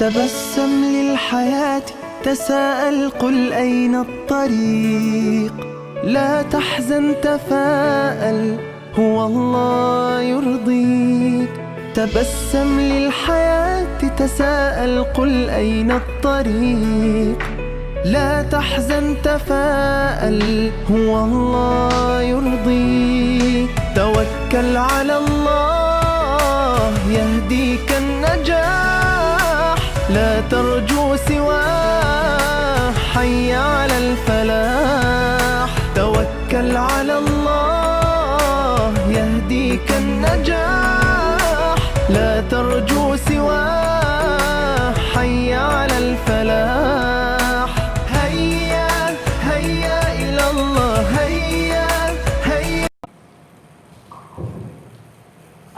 تبسم للحياة، تساءل قل أين الطريق، لا تحزن تفاءل هو الله يرضيك. تبسم للحياة، تساءل قل أين الطريق، لا تحزن تفاءل هو الله يرضيك. توكل على الله يهديك النجاح، لا ترجو سواه، حي على الفلاح. توكل على الله يهديك النجاح، لا ترجو سواه، حي على الفلاح. هيا هيا إلى الله، هيا هيا.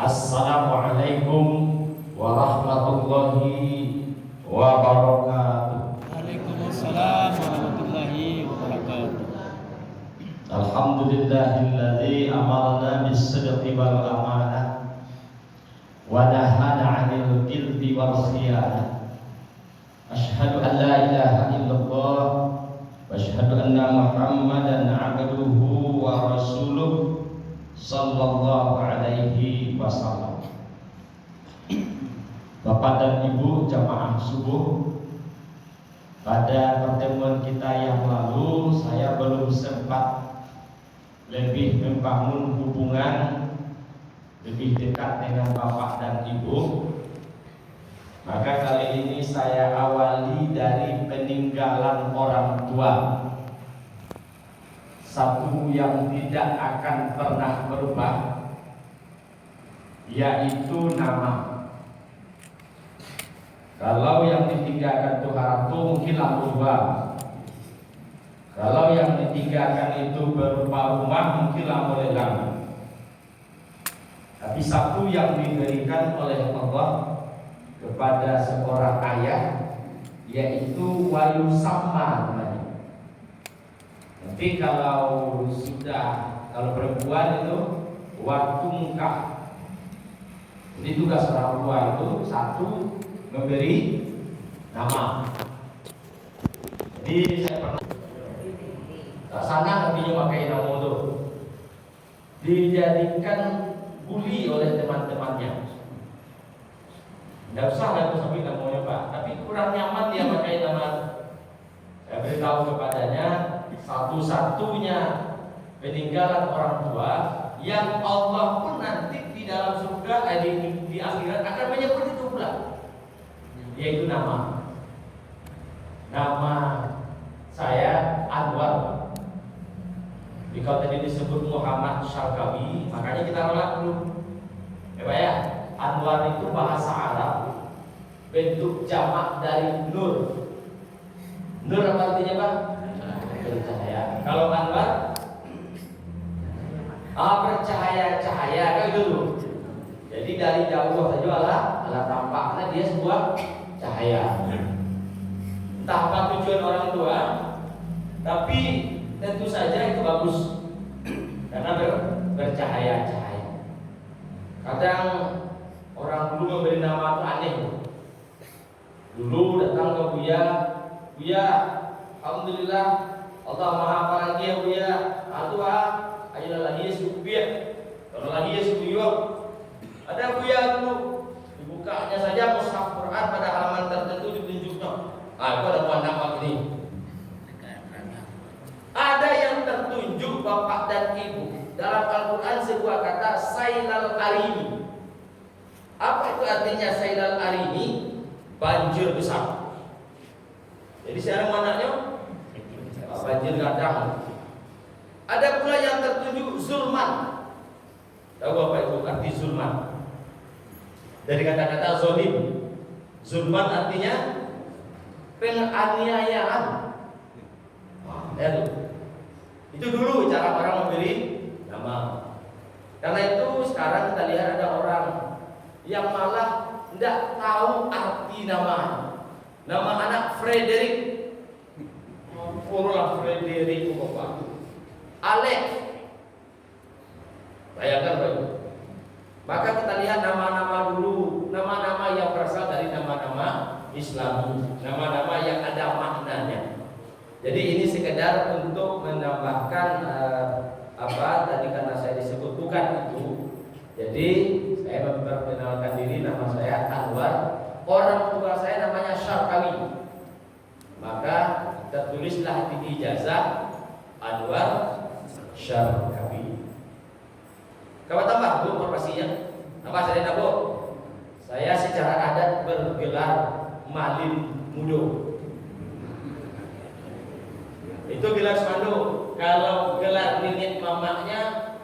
Assalamualaikum warahmatullahi wabarakatuh. Waalaikumsalam warahmatullahi wabarakatuh. Alhamdulillahilladzi amarna bis-sidqi wal amanah wa nahana 'anil kidbi wal khiyanah. Asyhadu an la ilaha illallah wa asyhadu anna Muhammadan 'abduhu wa rasuluh sallallahu alaihi wasallam. Bapak dan Ibu jamaah subuh, pada pertemuan kita yang lalu saya belum sempat lebih membangun hubungan lebih dekat dengan Bapak dan Ibu. Maka kali ini saya awali dari peninggalan orang tua, satu yang tidak akan pernah berubah, yaitu nama. Kalau yang ditinggalkan itu harta mungkinlah berubah. Kalau yang ditinggalkan itu berupa rumah mungkinlah melelang. Tapi satu yang diberikan oleh Allah kepada seorang ayah, yaitu wayu sama namanya. Nanti kalau perempuan itu waktu mungkah. Jadi tugas orang tua itu satu, memberi nama. Jadi saya pernah sana nantinya pakai nama itu dijadikan bully oleh teman-temannya. Tidak usah aku sampai namanya Pak, tapi kurang nyaman dia pakai nama. Saya beritahu kepadanya, satu-satunya peninggalan orang tua yang Allah pun nanti di dalam surga, di akhirat akan menyebut itu pula, yaitu nama. Nama saya Anwar. Jika tadi disebut Muhammad Syarkawi, makanya kita rolak dulu. Ya Pak ya, Anwar itu bahasa Arab, bentuk jamak dari nur. Nur apa artinya Pak? Bercahaya. Kalau Anwar, bercahaya-cahaya kayak gitu tuh. Jadi dari jauh saja Allah tampaknya dia sebuah cahaya. Entah apa tujuan orang tua, tapi tentu saja itu bagus karena bercahaya-cahaya. Kadang orang dulu memberi nama itu aneh. Dulu datang ke Buya, alhamdulillah Allah Maha Pagi ya Buya. Atua, ayo lagi Yesus Buya. Kalau lagi Yesus Buya, ada Buya dulu. Dibukanya saja mushaf Quran pada halaman tertentu ditunjuknya. Aku ada nama ini. Ada yang tertunjuk bapak dan ibu dalam Al-Quran sebuah kata Sailal Arimi. Apa itu artinya Sailal Arimi? Banjir besar. Jadi sekarang mananya banjir kadang. Ada pula yang tertunjuk Zulman. Tahu apa itu arti Zulman? Dari kata-kata zolim. Zulman artinya penganiayaan. Itu dulu cara orang memberi nama. Karena itu sekarang kita lihat ada orang yang malah tidak tahu arti nama. Nama anak Frederick, Furlah Frederick Bapak. Alex. Bayangkan Bapak. Maka kita lihat nama-nama dulu, nama-nama yang berasal dari nama-nama Islami, nama-nama yang ada maknanya. Jadi ini sekedar untuk menambahkan apa tadi karena saya disebut bukan itu. Jadi saya memperkenalkan diri, nama saya Anwar. Orang tua saya namanya Syarkawi. Maka tertulislah di ijazah Anwar Syarkawi. Kamu tambah Bu informasinya? Apa saya Bu? Saya secara adat bergelar Malim Mudo. Itu gelar semando. Kalau gelar ninin mamanya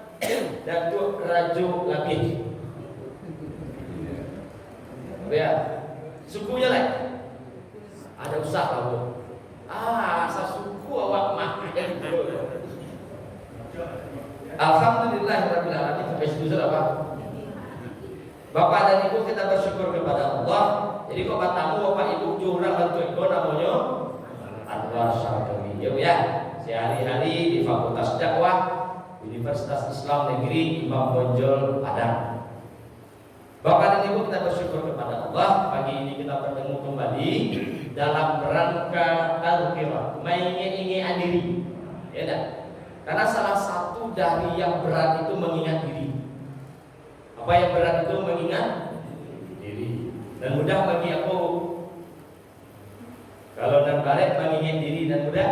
Datuk Rajo Labih. Ya, sukunya lah. Ada usaha Bu. Asal suku awak mah. Alhamdulillahirabbil alamin. Sampai situ sudah Pak. Bapak dan Ibu kita bersyukur kepada Allah. Jadi kok tamu Bapak Ibu curang bantu Ibu namanya Anwar Syarkawi. Ya, sehari-hari di Fakultas Dakwah Universitas Islam Negeri Imam Bonjol Padang. Bapak dan Ibu kita bersyukur kepada Allah. Pagi ini kita bertemu kembali dalam rangka tazkirah, mengingat diri. Ya dah. Karena salah satu dari yang berat itu mengingat diri. Apa yang berat itu mengingat diri. Dan mudah bagi aku. Kalau dan balik mengingat diri dan mudah.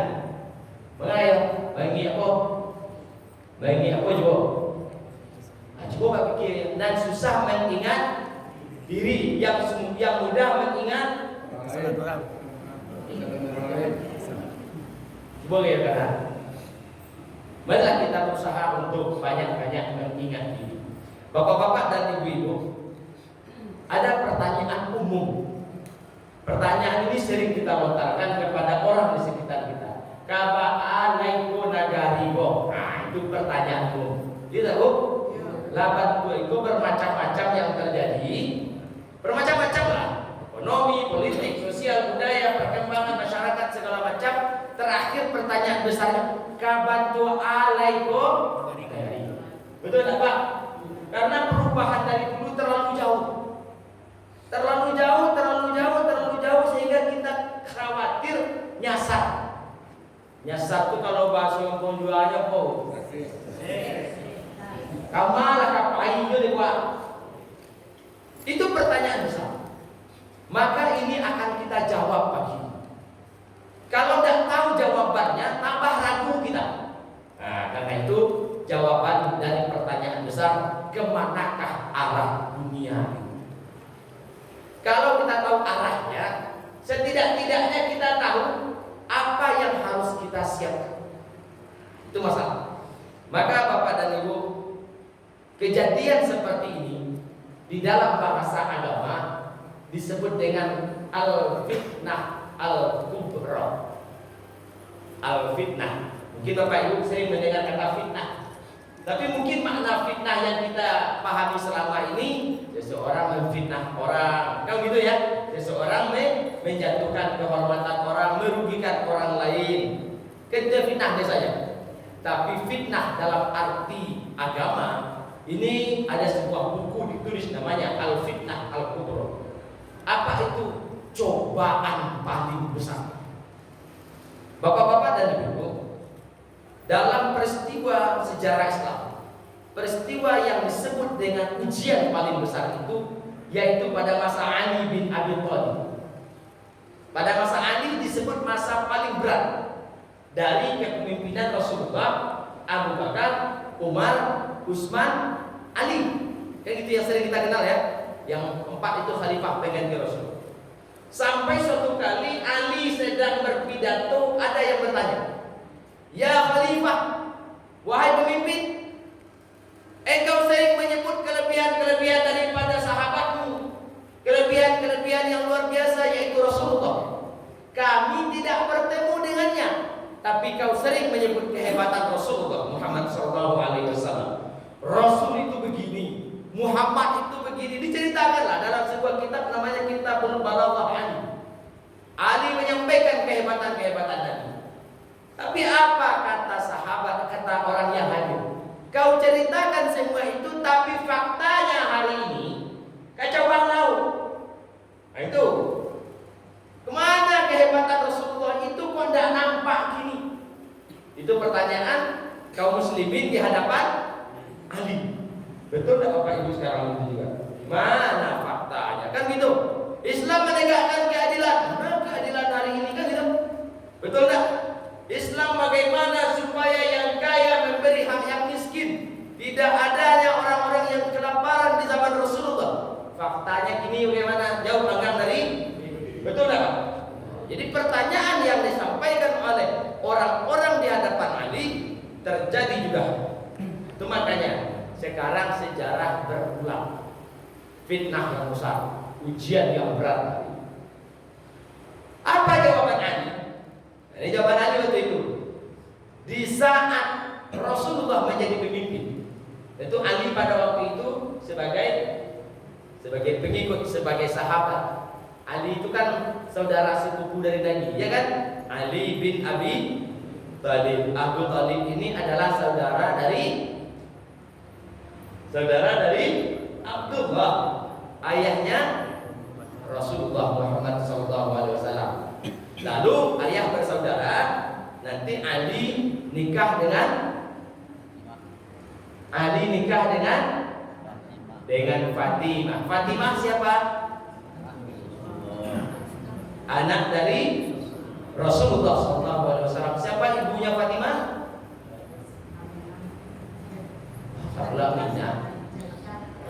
Mengayo bagi aku. Bagi aku juga. Coba pikir dan susah mengingat diri, yang mudah mengingat orang. Boleh kan? Marilah kita berusaha untuk banyak-banyak mengingat diri. Bapak-bapak dan ibu-ibu, ada pertanyaan umum. Pertanyaan ini sering kita lontarkan kepada orang di sekitar kita. Kaba'alaiku nagaribo. Nah, itu pertanyaan umum. Tidak Bu? Laban itu bermacam-macam yang terjadi. Bermacam-macam lah. Ekonomi, politik, sosial, budaya, perkembangan masyarakat segala macam. Terakhir pertanyaan besarnya, kabantu alaikum. Betul tak Pak? Karena perubahan dari dulu terlalu jauh. Terlalu jauh sehingga kita khawatir nyasar. Nyasar itu kalau bahasa yang penjualnya po. Kamalah kapain itu Pak. Itu pertanyaan besar. Maka ini akan kita jawab pagi ini. Kalau tidak tahu jawabannya, tambah ragu kita. Nah, karena itu jawaban dari pertanyaan besar, kemanakah arah dunia ini? Kalau kita tahu arahnya, setidak-tidaknya kita tahu apa yang harus kita siapkan. Itu masalah. Maka Bapak dan Ibu, kejadian seperti ini di dalam bahasa agama disebut dengan al-fitnah al-kubra. Al-fitnah. Mungkin Bapak Ibu sering mendengar kata fitnah. Tapi mungkin makna fitnah yang kita pahami selama ini, seseorang memfitnah orang. Kan gitu ya? Seseorang menjatuhkan kehormatan orang, merugikan orang lain. Kita fitnah saja. Tapi fitnah dalam arti agama, ini ada sebuah buku ditulis namanya Al-Fitnah Al-Kubra. Apa itu? Cobaan paling besar. Bapak-bapak dan ibu, dalam peristiwa sejarah Islam, peristiwa yang disebut dengan ujian paling besar itu yaitu pada masa Ali bin Abi Thalib. Pada masa Ali disebut masa paling berat dari kepemimpinan Rasulullah, Abu Bakar, Umar, Utsman, Ali. Kayak gitu yang sering kita kenal ya. Yang empat itu khalifah pengganti Rasul. Sampai suatu kali Ali sedang berpidato, ada yang bertanya, "Ya khalifah, wahai pemimpin, engkau sering menyebut kelebihan-kelebihan daripada sahabatmu, kelebihan-kelebihan yang luar biasa yaitu Rasulullah. Kami tidak bertemu dengannya, tapi kau sering menyebut kehebatan Rasulullah Muhammad SAW. Rasul itu begini, Muhammad itu begini." Diceritakanlah dalam sebuah kitab namanya Kitabul Balaghah Ali. Ali menyampaikan kehebatan-kehebatan Nabi. Tapi apa kata sahabat, kata orang yang hadir? Kau ceritakan semua itu, tapi faktanya hari ini kacau balau. Nah itu Itu pertanyaan kaum muslimin di hadapan Ali. Betul tidak Bapak Ibu sekarang itu juga? Mana faktanya? Kan gitu. Islam menegakkan keadilan. Mana keadilan hari ini kan gitu? Betul tidak? Islam bagaimana supaya yang kaya memberi hak yang miskin? Tidak adanya orang-orang yang kelaparan di zaman Rasulullah. Faktanya kini bagaimana? Jauh panggang dari betul tidak? Jadi pertanyaan yang disampaikan oleh orang-orang di hadapan Ali terjadi juga. Itu makanya sekarang sejarah berulang. Fitnah yang besar, ujian yang berat. Apa jawaban Ali? Ini jawaban Ali waktu itu. Di saat Rasulullah menjadi pemimpin, itu Ali pada waktu itu sebagai pengikut, sebagai sahabat. Ali itu kan saudara sepupu dari Nabi, ya kan? Ali bin Abi Thalib. Abu Thalib ini adalah saudara dari Abdullah, ayahnya Rasulullah Muhammad SAW. Lalu ayah bersaudara, nanti Ali nikah dengan Fatimah. Fatimah siapa? Anak dari Rasulullah SAW. Siapa ibunya Fatimah?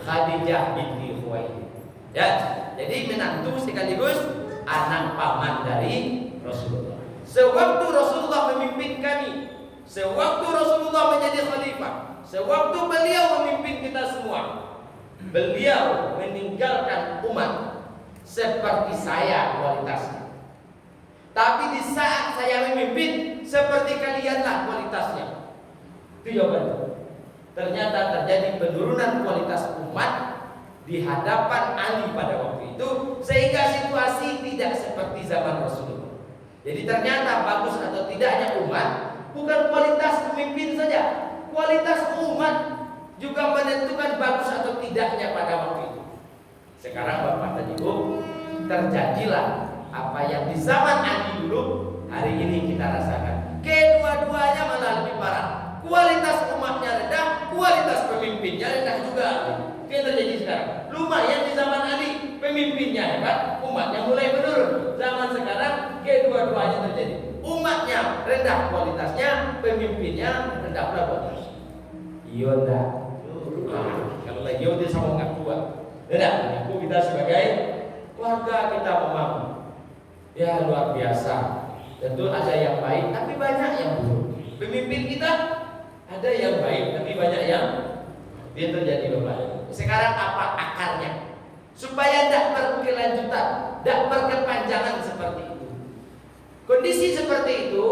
Khadijah binti Khuwailid. Ya, jadi menantu sekaligus anak paman dari Rasulullah. Sewaktu Rasulullah memimpin kami, sewaktu Rasulullah menjadi khalifah, sewaktu beliau memimpin kita semua, beliau meninggalkan umat seperti saya kualitasnya. Tapi di saat saya memimpin, seperti kalianlah kualitasnya. Itu jawabannya. Ternyata terjadi penurunan kualitas umat di hadapan Ali pada waktu itu, sehingga situasi tidak seperti zaman Rasulullah. Jadi ternyata bagus atau tidaknya umat bukan kualitas pemimpin saja, kualitas umat juga menentukan bagus atau tidaknya pada waktu itu. Sekarang Bapak dan Ibu, terjadilah apa yang di zaman Ali dulu, hari ini kita rasakan. Kedua-duanya malah lebih parah. Kualitas umatnya rendah, kualitas pemimpinnya rendah juga. Itu yang terjadi sekarang. Lumayan di zaman Ali, pemimpinnya hebat, umatnya mulai menurun. Zaman sekarang kedua-duanya terjadi. Umatnya rendah kualitasnya, pemimpinnya rendah pula kualitasnya. Iya enggak? Kalau lagi dia sama nggak kuat. Tidak, aku kita sebagai warga kita memahami. Ya luar biasa. Tentu ada yang baik, tapi banyak yang buruk. Pemimpin kita ada yang baik, tapi banyak yang dia terjadi berbalik. Sekarang apa akarnya? Supaya tidak berkelanjutan, tidak berkepanjangan seperti itu. Kondisi seperti itu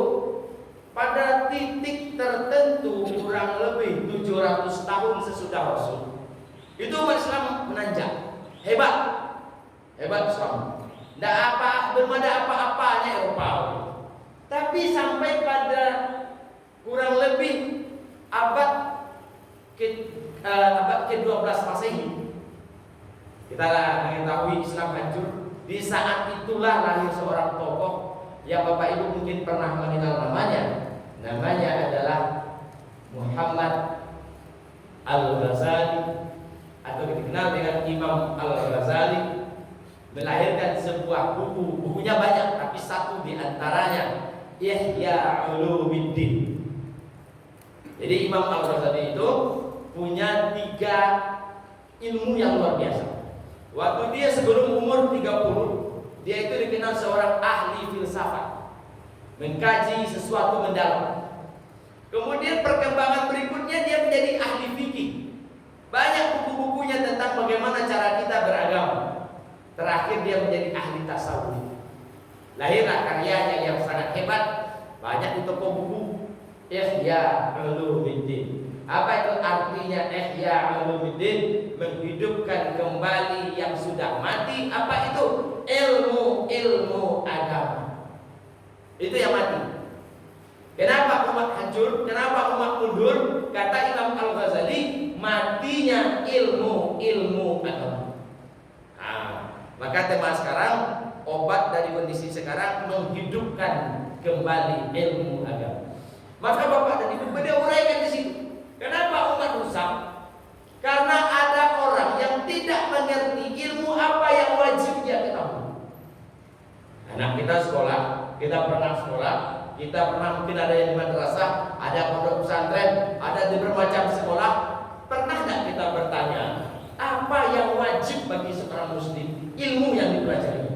pada titik tertentu kurang lebih 700 tahun sesudah Rasul. Itu umat Islam menanjak, hebat Islam. Belum ada apa-apanya Eropa. Tapi sampai pada kurang lebih abad ke-12 Masehi, kita mengetahui Islam hancur. Di saat itulah lahir seorang tokoh yang Bapak Ibu mungkin pernah mengenal namanya. Namanya adalah Muhammad Al-Ghazali, atau dikenal dengan Imam Al-Ghazali. Melahirkan sebuah buku, bukunya banyak, tapi satu di antaranya Ihya Ulumuddin. Jadi Imam Al-Ghazali itu punya 3 ilmu yang luar biasa. Waktu dia sebelum umur 30, dia itu dikenal seorang ahli filsafat, mengkaji sesuatu mendalam. Kemudian perkembangan berikutnya dia menjadi ahli fikih. Banyak buku-bukunya tentang bagaimana cara kita beragama. Terakhir dia menjadi ahli tasawuf. Lahirlah karyanya yang sangat hebat, banyak di toko buku. Ihya Ulumuddin. Apa itu artinya Ihya Ulumuddin? Menghidupkan kembali yang sudah mati. Apa itu? Ilmu agama. Itu yang mati. Kenapa umat hancur? Kenapa umat mundur? Kata Imam Al-Ghazali, matinya ilmu agama. Maka tema sekarang, obat dari kondisi sekarang menghidupkan kembali ilmu agama. Maka Bapak dan Ibu beliau uraikan di situ. Kenapa umat rusak? Karena ada orang yang tidak mengerti ilmu apa yang wajib dia ketahui. Anak kita sekolah, kita pernah sekolah, kita pernah mungkin ada yang di madrasah, ada pondok pesantren, ada di bermacam sekolah. Pernah nggak kita bertanya, apa yang wajib bagi seorang muslim? Ilmu yang dipelajari.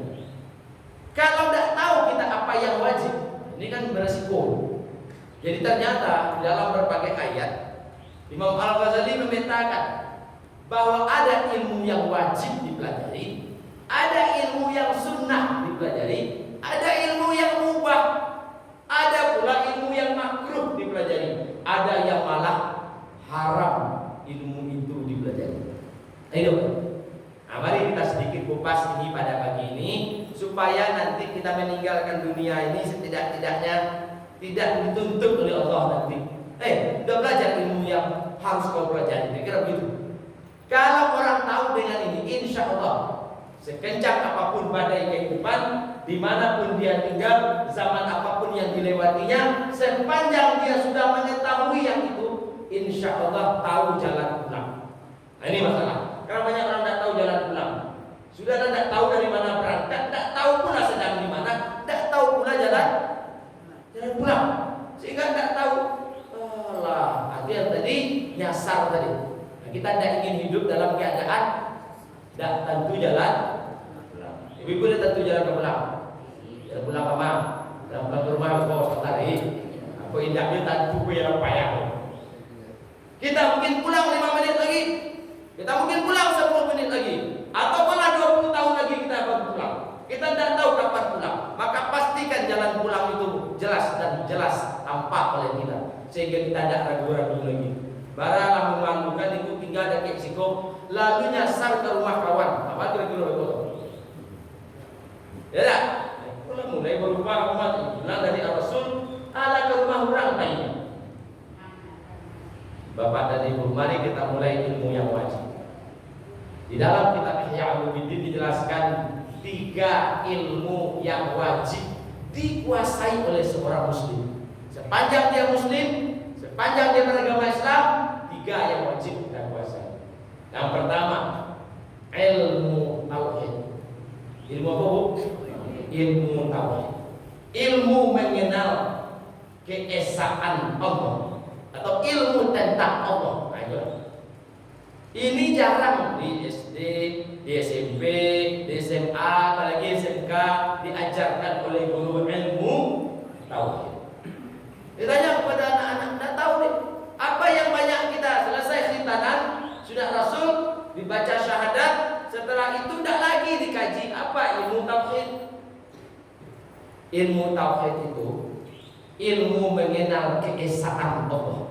Kalau tidak tahu kita apa yang wajib, ini kan beresiko. Jadi ternyata dalam berbagai ayat Imam Al-Ghazali memetakan bahwa ada ilmu yang wajib dipelajari, ada ilmu yang sunnah dipelajari, ada ilmu yang mubah, ada pula ilmu yang makruh dipelajari, ada yang malah haram ilmu itu dipelajari. Ayo, mari kita sedikit kupas ini pada pagi ini supaya nanti kita meninggalkan dunia ini setidak-tidaknya tidak dituntut oleh Allah nanti. Udah belajar ilmu yang harus kau pelajari. Kira begitu. Kalau orang tahu dengan ini, insya Allah sekencang apapun badai kehidupan, dimanapun dia tinggal, zaman apapun yang dilewatinya, sepanjang dia sudah mengetahui yang itu, insya Allah tahu jalan pulang. Nah ini masalah. Karena banyak orang tidak tahu jalan pulang. Sudah tidak tahu dari mana berangkat, tidak tahu pula sedang di mana, tidak tahu pula jalan pulang. Sehingga tidak tahu. Allah, artinya tadi nyasar tadi. Nah, kita tidak ingin hidup dalam keadaan tidak tentu jalan pulang. Ibu boleh tentu jalan pulang. Jalan pulang apa? Jalan pulang ke rumah kau tadi. Aku indahnya tentu yang payah. Kita mungkin pulang 5 menit lagi. Kita mungkin pulang 10 menit lagi. Atau malah 20 tahun lagi kita baru pulang. Kita tidak tahu kapan pulang. Maka pastikan jalan pulang itu jelas dan jelas tampak oleh kita, sehingga kita tidak ragu-ragu lagi. Baralah memalukan itu tinggal ada keksiko, lalu nyasar ke rumah kawan. Apa kira-kira itu? Ya tak? Mulai berubah umat bilang dari Rasul, ala ke rumah orang lainnya. Bapak dan Ibu, mari kita mulai ilmu yang wajib. Di dalam kitab Ihya Ulumuddin dijelaskan 3 ilmu yang wajib dikuasai oleh seorang muslim. Sepanjang dia muslim, sepanjang dia beragama Islam, 3 yang wajib kita kuasai. Yang pertama, ilmu tauhid. Ilmu apa, Bu? Ilmu tauhid. Ilmu mengenal keesaan Allah atau ilmu tentang Allah. Ini jarang di SD, di SMP, di SMA, apalagi SMK diajarkan oleh guru ilmu tauhid. Ditanya kepada anak-anak, tidak tahu nih apa yang banyak kita selesai khitanan, sudah Rasul, dibaca syahadat, setelah itu tidak lagi dikaji apa ilmu tauhid. Ilmu tauhid itu ilmu mengenal keesaan Allah.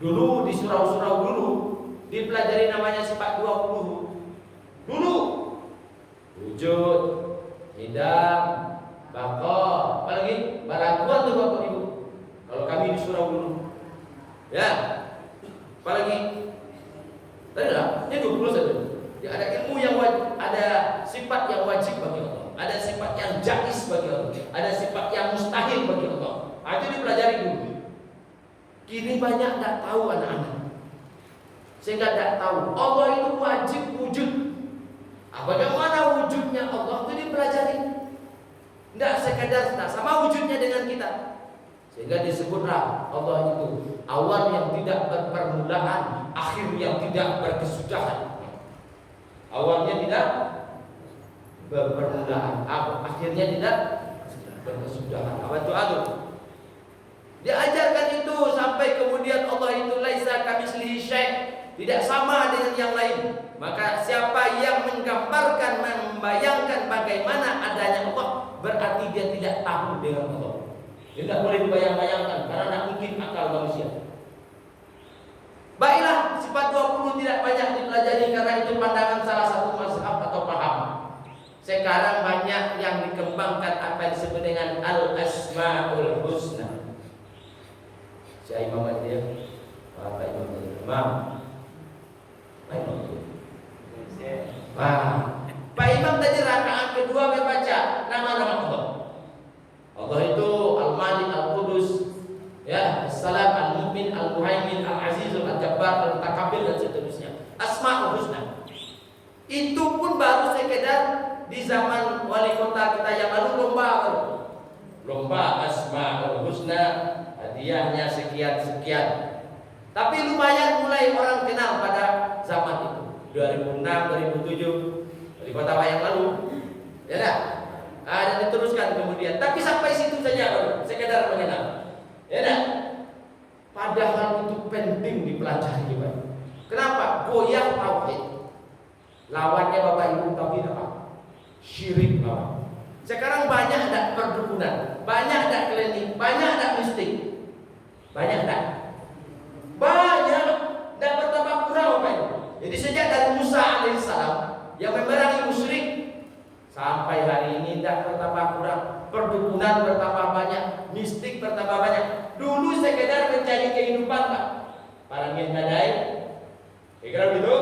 Dulu di surau-surau dulu dipelajari namanya sifat 20. Dulu wujud, hidam, baqa, apalagi balaguan tuh Bapak Ibu. Kalau kami di surau dulu, ya, apalagi tadi lah, ini 20 saja. Ya, ada ilmu yang wajib, ada sifat yang wajib bagi Allah, ada sifat yang jaiz bagi Allah, ada sifat yang mustahil bagi Allah. Itu dipelajari dulu. Kini banyak tak tahu anak-anak, sehingga tidak tahu Allah itu wajib wujud. Bagaimana wujudnya Allah itu dipelajari. Tidak sekadar sama wujudnya dengan kita, sehingga disebutlah Allah itu awal yang tidak berpermulaan, akhir yang tidak berkesudahan. Awalnya tidak berpermulaan, akhirnya tidak berkesudahan. Apa itu? Diajarkan itu sampai kemudian Allah itu laisa kamitslihi syai', tidak sama dengan yang lain. Maka siapa yang menggambarkan, membayangkan bagaimana adanya Allah, berarti dia tidak tahu dengan Allah. Dia tidak boleh dibayang-bayangkan karena tidak mungkin akal manusia. Baiklah, sifat 20 tidak banyak dipelajari karena itu pandangan salah satu mazhab atau paham. Sekarang banyak yang dikembangkan apa yang disebut dengan al-asmaul husna. Saya Imam dia, Pak Imam dia, Imam. Pak Imam tadi rakaat kedua membaca nama-nama Allah. Allah itu Al-Malik, Al-Qudus, ya, di zaman wali kota kita yang lalu lomba Asmaul Husna, hadiahnya sekian. Tapi lumayan mulai orang kenal pada zaman itu 2006, 2007 wali kota yang lalu, ya dah. Dan diteruskan kemudian. Tapi sampai situ saja baru sekedar mengenal, ya dah. Padahal itu penting dipelajari juga. Kenapa? Goyah tauhid. Lawannya Bapak Ibu tauhid apa? Syirik lawan. Sekarang banyak ada perdukunan, banyak ada klinik, banyak ada mistik. Banyak tak? Banyak. Dan bertambah kurang Bapak Ibu. Jadi sejak dari Musa alaihissalam yang memerangi musyrik sampai hari ini tidak bertambah kurang. Perdukunan bertambah banyak, mistik bertambah banyak. Dulu sekedar mencari kehidupan Pak. Para ngadai, kira begitu.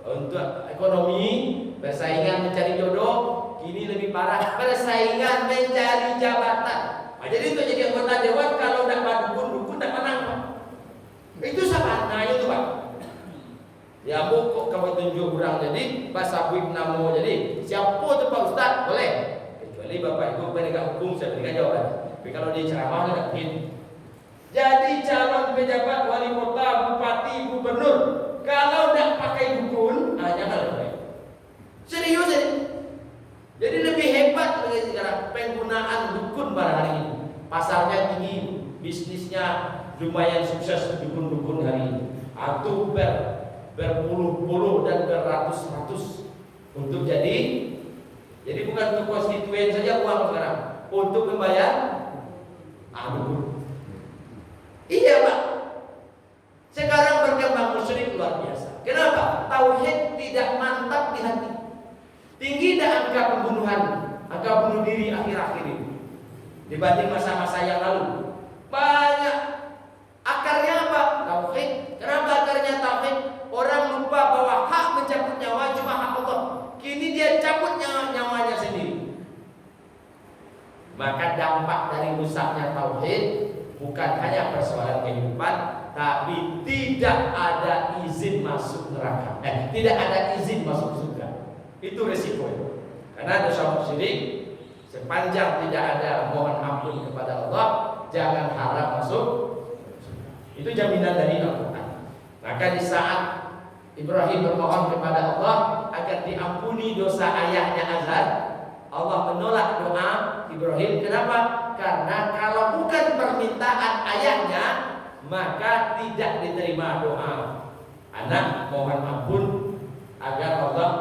Untuk ekonomi, persaingan mencari jodoh, kini lebih parah persaingan mencari jabatan. Nah, jadi untuk jadi anggota dewan kalau tidak dukun tidak menang Pak. Itu sama, nah itu Pak. Ya bu, kok kamu tunjuk orang jadi bahasa buik namo jadi siapa tu Pak Ustaz boleh. Kecuali Bapak Ibu penegak hukum saya berikan jawaban. Tapi kalau dia ceramah tidak mungkin. Jadi calon pejabat wali kota, bupati, gubernur kalau tidak pakai dukun, jangan boleh. Serius ini. Jadi lebih hebat lagi sekarang penggunaan dukun pada hari ini. Pasarnya tinggi, bisnisnya lumayan sukses dukun-dukun hari ini. Atau berpuluh-puluh dan beratus-ratus untuk jadi bukan untuk konstituen saja uang sekarang, untuk membayar dukun. Iya Pak. Sekarang berkembang musyrik luar biasa. Kenapa? Tauhid tidak mantap di hati. Tinggi dah angka pembunuhan, angka bunuh diri akhir-akhir ini dibanding masa-masa yang lalu. Banyak. Akarnya apa? Tauhid. Kenapa akarnya tauhid? Orang lupa bahwa hak mencabut nyawa cuma hak Allah. Kini dia cabut nyawanya sendiri. Maka dampak dari rusaknya tauhid bukan hanya persoalan kehidupan, tapi tidak ada izin masuk neraka. Tidak ada izin masuk surga. Itu resiko. Karena dosa syirik sepanjang tidak ada mohon ampun kepada Allah, jangan harap masuk surga. Itu jaminan dari Al-Quran. Maka di saat Ibrahim bermohon kepada Allah agar diampuni dosa ayahnya Azar, Allah menolak doa Ibrahim. Kenapa? Karena kalau bukan permintaan ayahnya, maka tidak diterima doa anak mohon ampun agar Allah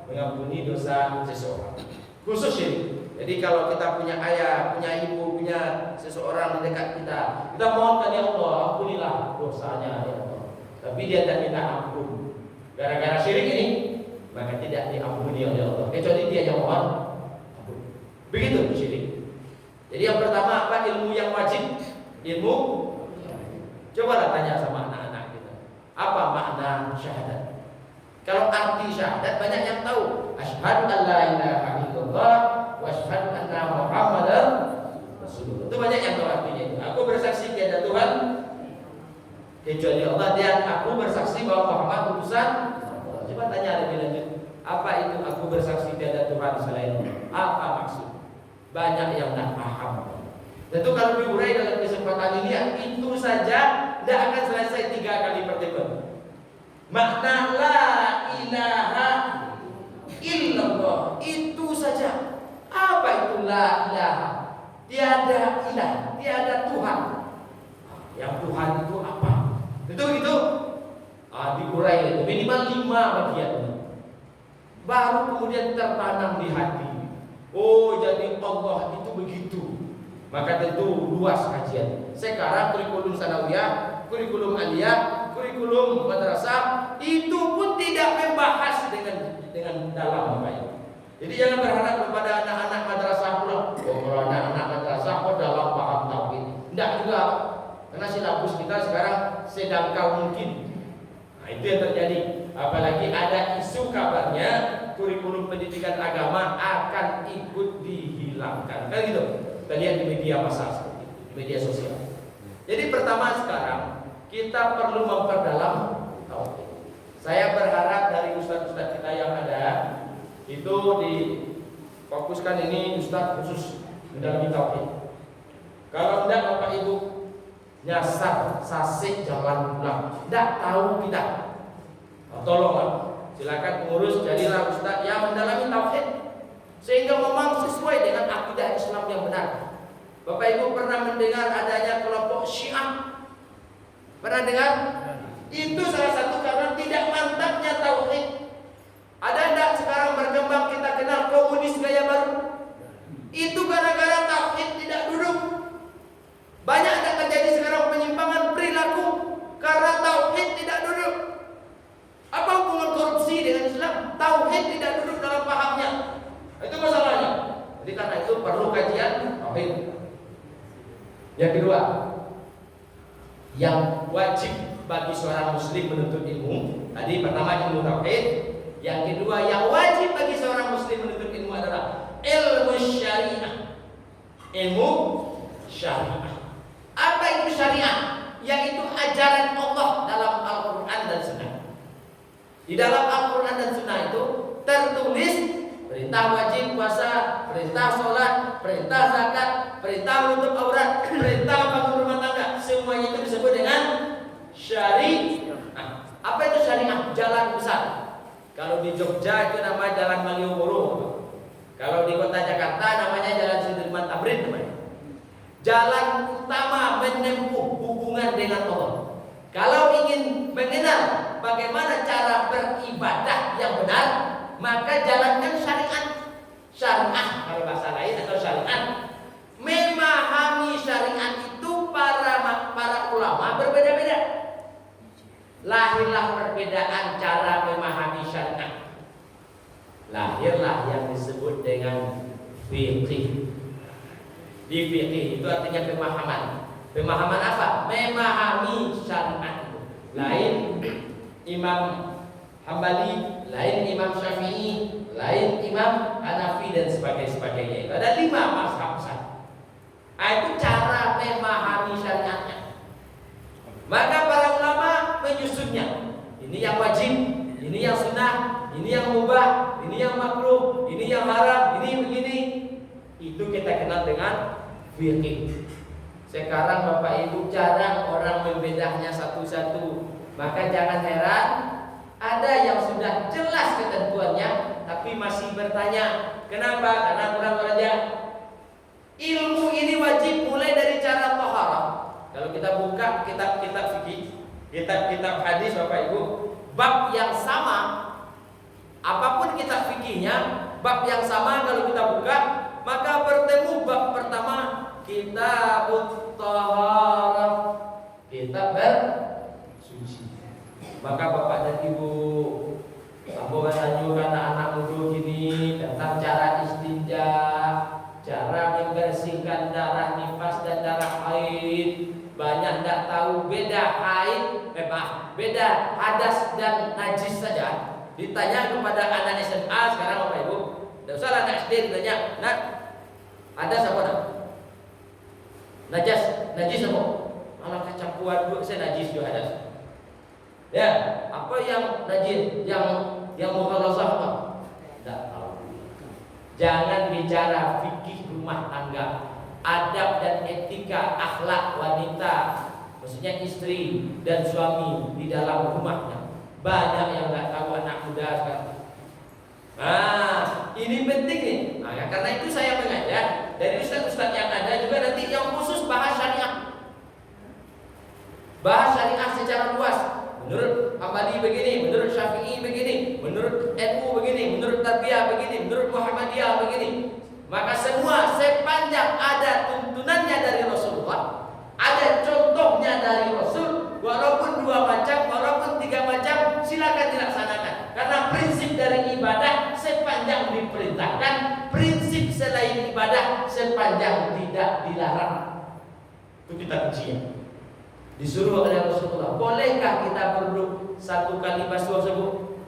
mengampuni dosa seseorang. Khusus ini. Jadi kalau kita punya ayah, punya ibu, punya seseorang di dekat kita, kita mohonkan ya Allah, ampunilah dosanya ya Allah. Tapi dia tidak minta ampun gara-gara syirik ini, maka tidak diampuni oleh Allah. Kecuali dia yang mohon ampun. Begitu syirik. Jadi yang pertama apa? Ilmu yang wajib. Ilmu. Cobalah tanya sama anak-anak kita. Apa makna syahadat? Kalau arti syahadat banyak yang tahu. Asyhadu an la ilaha illallah wa asyhadu anna Muhammadar Rasulullah. Itu banyak yang tahu artinya itu. Aku bersaksi tiada Tuhan kecuali Allah dan aku bersaksi bahwa Muhammad utusan Allah. Coba tanya lebih lanjut. Apa itu aku bersaksi tiada Tuhan selain Allah? Apa maksud? Banyak yang tak paham. Tentu kalau diurai dalam kesempatan ini, itu saja tidak akan selesai 3 kali pertemuan. Makna la ilaha illallah itu saja. Apa itu la ilaha? Tiada ilah, tiada Tuhan. Yang Tuhan itu apa? Itu diurai itu minimal 5 bagian. Baru kemudian tertanam di hati. Oh, jadi Allah itu begitu. Maka tentu luas kajian. Sekarang kurikulum sanawiyah, kurikulum aliyah, kurikulum madrasah itu pun tidak membahas dengan dalam Bapak Ibu. Jadi jangan berharap kepada anak-anak madrasah pula. Oh, kalau anak-anak madrasah dalam paham tauhid. Tidak juga. Karena silabus kita sekarang sedangkal mungkin. Nah, itu yang terjadi. Apalagi ada isu kabarnya kurikulum pendidikan agama akan ikut dihilangkan. Kan gitu. Kita lihat di media massa seperti itu, di media sosial. Jadi pertama sekarang kita perlu memperdalam tauhid. Saya berharap dari ustaz-ustaz kita yang ada itu fokuskan ini Ustaz khusus mendalami tauhid. Kalau tidak Bapak Ibu nyasar, sasik jalan pulang, tidak tahu kita. Nah, tolonglah, silakan pengurus jadilah Ustaz yang mendalami tauhid sehingga memang sesuai dengan akidah Islam yang benar. Bapak Ibu pernah mendengar adanya kelompok Syiah? Pernah dengar? Itu salah satu karena tidak mantapnya tauhid. Ada tidak sekarang berkembang kita kenal komunis gaya baru? Itu gara-gara tauhid tidak duduk. Banyak ada terjadi sekarang penyimpangan perilaku karena tauhid tidak duduk. Apa hubungan korupsi dengan Islam? Tauhid tidak duduk dalam pahamnya. Itu masalahnya. Jadi karena itu perlu kajian tauhid. Yang kedua, yang wajib bagi seorang muslim menuntut ilmu. Tadi pertama ilmu tauhid. Yang kedua yang wajib bagi seorang muslim menuntut ilmu adalah ilmu syariah. Ilmu syariah. Apa itu syariah? Yaitu ajaran Allah dalam Al-Quran dan Sunnah. Di dalam Al-Quran dan Sunnah itu tertulis perintah wajib puasa, perintah sholat, perintah zakat, perintah menutup aurat, perintah bangun rumah tangga. Semuanya itu disebut dengan syariah. Apa itu syariah? Jalan besar. Kalau di Jogja itu namanya Jalan Malioboro. Kalau di kota Jakarta namanya Jalan Sudirman Tamrin namanya. Jalan utama menempuh hubungan dengan Allah. Kalau ingin mengenal bagaimana cara beribadah yang benar, maka jalankan syariat. Syariah kalau bahasa lain atau syariat. Memahami syariat itu para ulama berbeda-beda. Lahirlah perbedaan cara memahami syariat. Lahirlah yang disebut dengan fiqih. Di fiqih itu artinya pemahaman. Pemahaman apa? Memahami syariat. Lain Imam Hambali, lain Imam Syafi'i, lain Imam Hanafi dan sebagainya. Itu ada 5 mazhab besar. Itu cara memahami syariatnya. Maka para ulama menyusunnya. Ini yang wajib, ini yang sunnah, ini yang mubah, ini yang makruh, ini yang haram, ini begini. Itu kita kenal dengan fiqih. Sekarang Bapak Ibu jarang orang membedahnya satu-satu. Maka jangan heran ada yang sudah jelas ketentuannya tapi masih bertanya. Kenapa? Karena kurang belajar. Ilmu ini wajib mulai dari cara taharah. Kalau kita buka kitab-kitab fikih, kitab-kitab hadis Bapak Ibu, bab yang sama, apapun kitab fikihnya, bab yang sama kalau kita buka, maka bertemu bab pertama kitabut taharah, kitab bersuci. Maka Bapak dan Ibu, Ambo menanyakan anak muda gini tentang cara istinja, cara membersihkan darah nifas dan darah haid. Banyak tidak tahu beda haid, beda hadas dan najis saja. Ditanya kepada anak SMA sekarang Bapak Ibu, tidak usah anak SD ditanya, nak hadas apa nak? Najis apa? Malah kecampuan dua saya najis juga hadas. Ya, apa yang najis, yang mukhalafah apa? Tidak tahu. Jangan bicara fikih rumah tangga. Adab dan etika akhlak wanita, maksudnya istri dan suami di dalam rumahnya. Banyak yang nggak tahu anak muda sekarang. Ini penting nih. Karena itu saya mengajar dari ustaz-ustaz yang ada juga nanti yang khusus bahas syariah. Bahas syariah secara luas. Menurut Hambali begini, menurut Syafi'i begini, menurut NU begini, menurut Tarbiyah begini, menurut Muhammadiyah begini. Maka semua sepanjang ada tuntunannya dari Rasulullah, ada contohnya dari Rasul, walaupun 2 macam, walaupun 3 macam, silakan dilaksanakan. Karena prinsip dari ibadah sepanjang diperintahkan, prinsip selain ibadah sepanjang tidak dilarang. Itu kita ujian. Disuruh oleh Rasulullah, bolehkah kita berduduk 1 kali basuh subuh?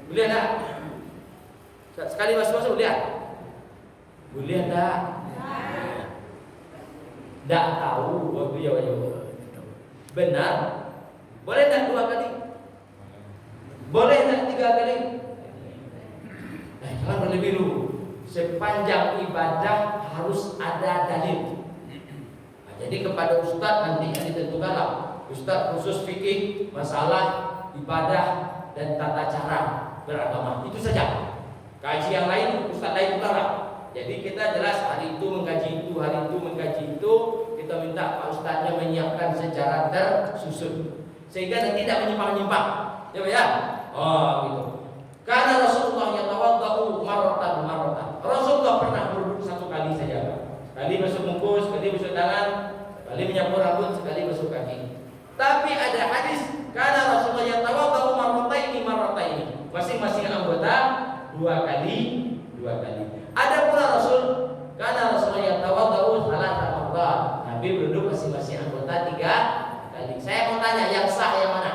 Boleh tak? Sekali basuh subuh boleh? Boleh tak? Tak tahu waktu ya. Benar? Boleh tak 2 kali? Boleh tak 3 kali? Jangan berlebih dulu. sepanjang ibadah harus ada dalil. Nah, jadi kepada ustaz nanti yang ditentukanlah, ustaz khusus fikih, masalah ibadah dan tata cara beragama, itu saja. Kaji yang lain ustaz lain utara. Jadi kita jelas hari itu mengkaji itu, hari itu mengkaji itu. Kita minta Pak Ustaznya menyiapkan secara tersusun sehingga nanti tidak menyimpang-nyimpang. Ya. Oh gitu. Karena Rasulullah yatawaddau marratan. Rasulullah pernah berwudu satu kali saja. Sekali basuh mukus, sekali basuh tangan, sekali menyapu rambut, sekali basuh kaki. Tapi ada hadis karena Rasulullah yatawaddau marrataini. Masing-masing anggota dua kali. Ada pula Rasul karena Rasulullah yatawaddau salasa marrat. Nabi berwudu masing-masing anggota 3 kali. Saya mau tanya, yang sah yang mana?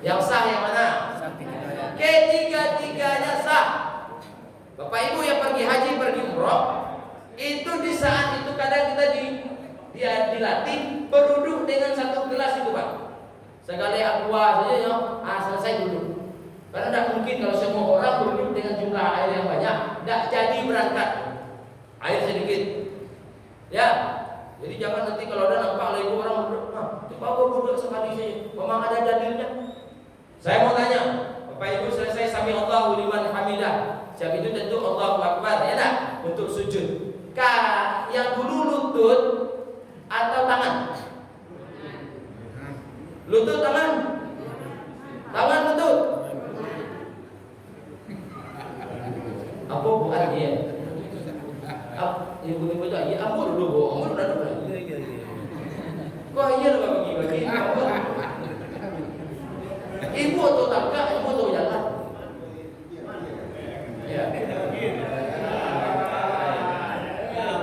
Yang sah yang mana? Ketiga-tiganya sah. Bapak Ibu yang pergi haji, pergi umroh, itu di saat itu kadang kita dilatih berwudu dengan satu gelas itu, Pak. Sekali aqua saja ya, selesai duduk. Karena tidak mungkin kalau semua orang berwudu dengan jumlah air yang banyak, tidak jadi berangkat. Air sedikit. Ya. Jadi jangan nanti kalau ada nampak lagi orang berwudu, coba berwudu sekali saja. Memang ada dalilnya. Saya mau tanya, Bapak Ibu selesai sami Allahu liman hamidah. Siap itu tentu Allahu Akbar, ya tak? Untuk sujud. Yang dulu lutut atau tangan? Lutut tangan? Tangan lutut. Apa bukan dia? Ibu-ibu itu iya, amur dulu, amur udah dulu. Kok iya lo bagi-bagi? Ibu atau tangga, ibu atau jalan? Ya.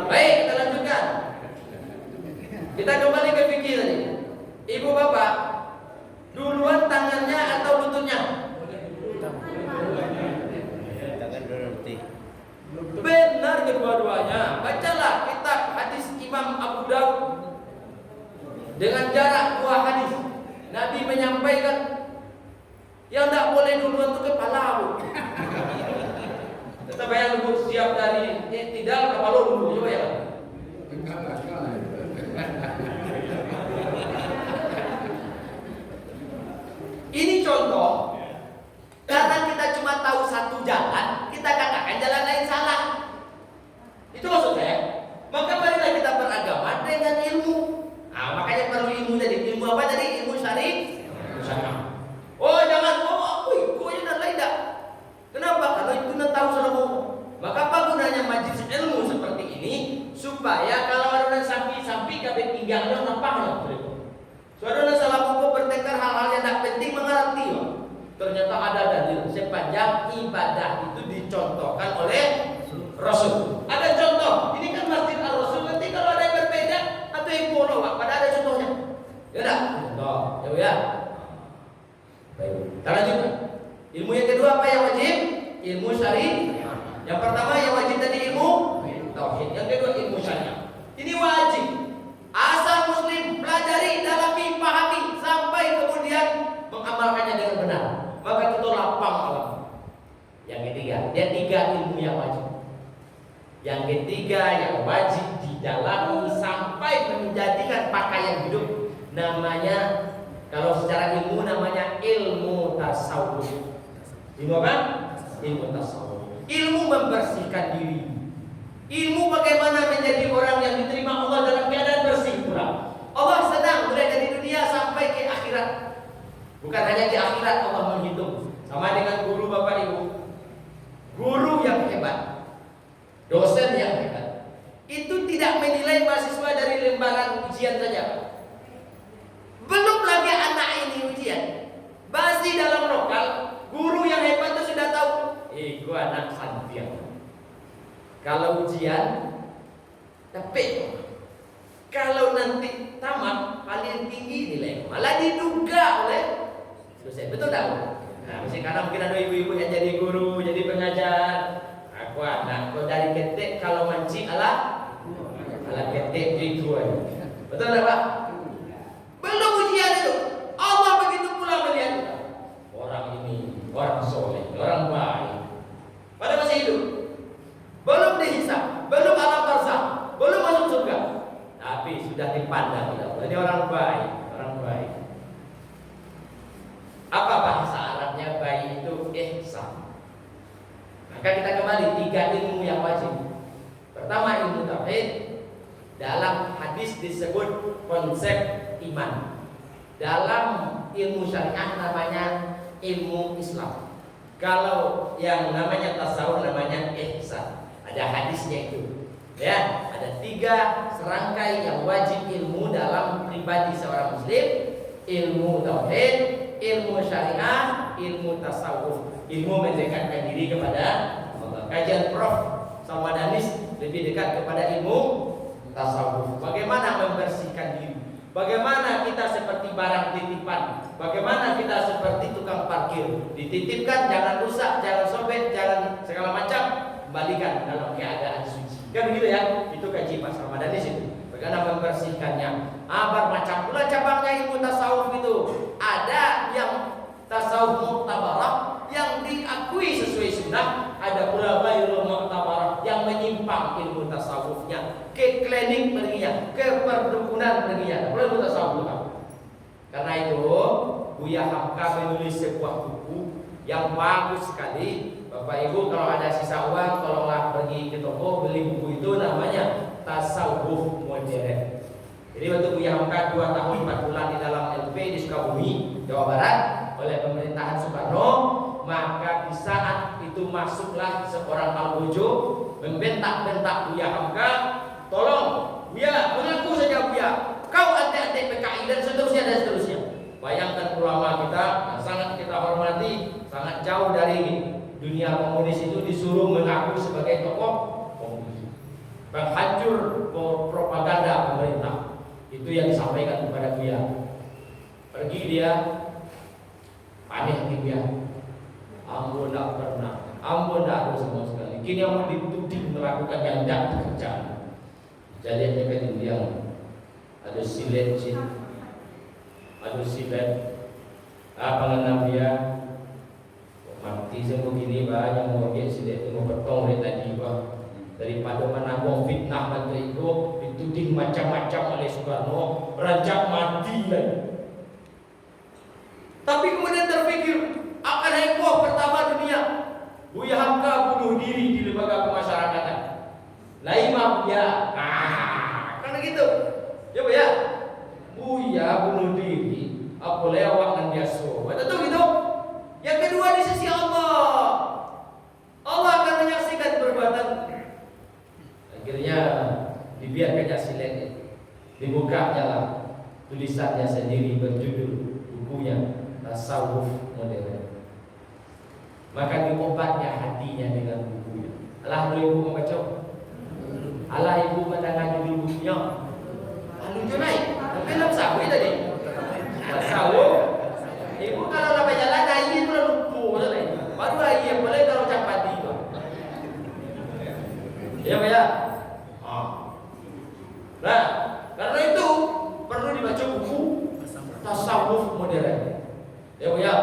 Baik, kita lanjutkan. Kita kembali ke fikih tadi. Ibu bapak, duluan tangannya atau lututnya? Benar kedua-duanya. Bacalah kitab hadis Imam Abu Daud dengan jarak 2 hadis. Nabi menyampaikan yang tidak boleh duluan itu kepala. Tetap yang dulu siap dari tidak kepala dulu, coba ya. Ini contoh. Karena kita cuma tahu satu jalan, kita katakan jalan lain salah. Itu maksud saya. Maka marilah kita beragama dengan ilmu. Nah, makanya perlu ilmu tadi. Ilmu apa tadi? Ilmu syar'i. Oh jangan, ikutnya dan lain tak. Kenapa? Kalau itu nak tahu selama. Maka apa gunanya majlis ilmu seperti ini? Supaya kalau ada sampai kabeh pinggangnya nampaknya. Saudara salah pokok bertengkar hal-hal yang tak penting mengerti. Ternyata ada dalil sepanjang ibadah itu dicontohkan oleh Rasul. Ada contoh. Ini kan Masjid Al-Rasul. Nanti kalau ada yang berbeda atau yang bodoh, Pak, pada ada contohnya. Ya tak? Contoh. Ya. Baik. Kita lanjutkan. Ilmu yang kedua apa yang wajib? Ilmu syar'i. Yang pertama yang wajib tadi ilmu tauhid. Yang kedua ilmu syariah. Ini wajib. Asal muslim pelajari, dalami, pahami sampai kemudian mengamalkannya dengan benar. Maka kita lapang alam. Yang ketiga, dia 3 ilmu yang wajib. Yang ketiga yang wajib didalami sampai menjadikan pakaian hidup. Namanya kalau secara ilmu namanya ilmu tasawuf. Ilmu apa? Ilmu tasawuf. Ilmu membersihkan diri. Ilmu bagaimana menjadi orang yang diterima Allah dalam keadaan bersih pula. Allah sedang mulai dari dunia sampai ke akhirat. Bukan hanya di akhirat Allah menghitung. Sama dengan guru Bapak Ibu. Guru yang hebat, dosen yang hebat, itu tidak menilai mahasiswa dari lembaran ujian saja. Belum lagi anak ini ujian, masih dalam lokal. Guru yang hebat itu sudah tahu, gua anak santian. Kalau ujian, tapi kalau nanti tamat paling tinggi nilai, malah diduga oleh dosen. Betul tak? Nah, mesti kadang mungkin ada ibu-ibu yang jadi guru, jadi pengajar. Aku anak, kau dari ketek kalau mancing ala ketek itu aja. Betul tak Pak? Belum ujian itu, Allah begitu pula melihat kita. Orang ini orang soleh, orang baik, pada masih hidup. dipandang. Ini orang baik, orang baik. Apa bahasa Arabnya baik itu? Ihsan. Maka kita kembali 3 ilmu yang wajib. Pertama ilmu tauhid. Dalam hadis disebut konsep iman. Dalam ilmu syariah namanya ilmu Islam. Kalau yang namanya tasawuf namanya ihsan. Ada hadisnya itu. Ya, ada 3 serangkai yang wajib ilmu dalam pribadi seorang muslim: ilmu tauhid, ilmu syariah, ilmu tasawuf. Ilmu mendekatkan diri kepada Allah. Kajian Prof. Salmadanis lebih dekat kepada ilmu tasawuf. Bagaimana membersihkan diri? Bagaimana kita seperti barang titipan? Bagaimana kita seperti tukang parkir? Dititipkan, jangan rusak, jangan sobek, jangan segala macam, kembalikan dalam keadaan suci. Kan begitu ya? Itu kaji Pak Salmadanis itu. Bagaimana membersihkannya? Bermacam pula cabangnya ilmu tasawuf itu. Ada yang tasawuf mu'tabarah yang diakui sesuai sunnah, ada pula ghairul mu'tabarah yang menyimpang ilmu tasawufnya, ke klinik perginya, ke perdukunan perginya. Boleh ilmu tasawuf itu. Karena itu Buya Hamka menulis sebuah buku yang bagus sekali. Bapak Ibu kalau ada sisa uang tolonglah pergi ke toko beli buku itu, namanya Tasawuf Modern. Jadi waktu Buya Hamka 2 tahun 4 bulan di dalam LP di Sukabumi, Jawa Barat oleh pemerintahan Soekarno, maka di saat itu masuklah seorang albojo membentak-bentak Buya Hamka, tolong Buya, mengaku saja Buya, kau anti-anti PKI dan seterusnya dan seterusnya. Bayangkan ulama kita yang sangat kita hormati, sangat jauh dari dunia komunis itu, disuruh mengaku sebagai tokoh komunis, penghancur propaganda pemerintah. Itu yang disampaikan kepada Buya. Pergi dia, panik dia. Ampun tak pernah, ampun tak ada sama sekali. Kini yang dituding melakukan yang tidak terjadi. Jadi dia ada silet, ada silet. Apa nama dia? Mati semua gini bah, yang mau dia silet mau potong dari tadi bah. Daripada menanggung fitnah bantu itu, dituding macam-macam oleh Soekarno, rancak mati lagi. Tapi kemudian terpikir akan heboh pertama dunia. Buya Hamka bunuh diri di lembaga pemasyarakatan. Laima Buya, karena gitu. Ya Buya, Buya bunuh diri, apa lewat dan biasa. Betul gitu. Yang kedua di sisi Allah, Allah akan menyaksikan perbuatan. Akhirnya dibiarkannya silet, dibuka jalan tulisannya sendiri berjudul bukunya Tasawuf Modern. Maka diobatnya hatinya dengan bukunya. Alah boleh ibu membaca. Alah ibu mendengar judul bukunya. Lucu naik. Tapi dalam sawi tadi. Tasawuf. Ibu kalau dapat jalan air itu lupa tadi. Baru air boleh kalau cepat tiba. Ya ya. Nah, karena itu perlu dibaca buku Tasawuf Modern. Ya Bu ya.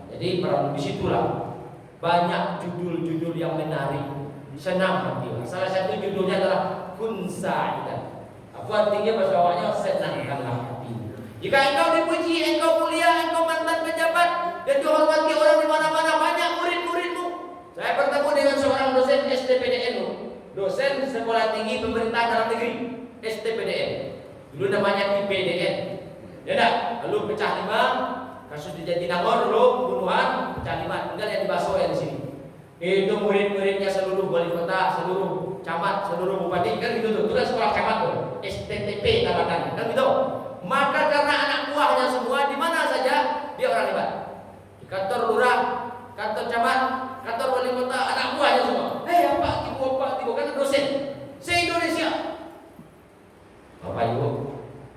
Jadi di situlah banyak judul-judul yang menarik, senang hati. Salah satu judulnya adalah Kun Sa'idan. Apa artinya bahasa Jawanya? Senangkanlah hati. Jika engkau dipuji, engkau mulia, engkau mantan pejabat dan dihormati orang di mana-mana, banyak murid-muridmu. Saya bertemu dengan seorang dosen STPDN, dosen Sekolah Tinggi Pemerintahan Dalam Negeri, STPDN. Dulu namanya IPDN. Ya dah, lalu pecah 5, kasus di Jatinangor dulu pembunuhan, pecah 5, tinggal yang di Baso yang di sini. Itu murid-muridnya seluruh wali kota, seluruh camat, seluruh bupati, kan gitu tuh. Itu kan sekolah camat tuh, STTP namanya, kan gitu. Maka karena anak buahnya semua di mana saja dia orang hebat. Di kantor lurah, kantor camat, kantor wali kota, anak buahnya semua. Apa tiba kan dosen se-Indonesia. Bapak Ibu,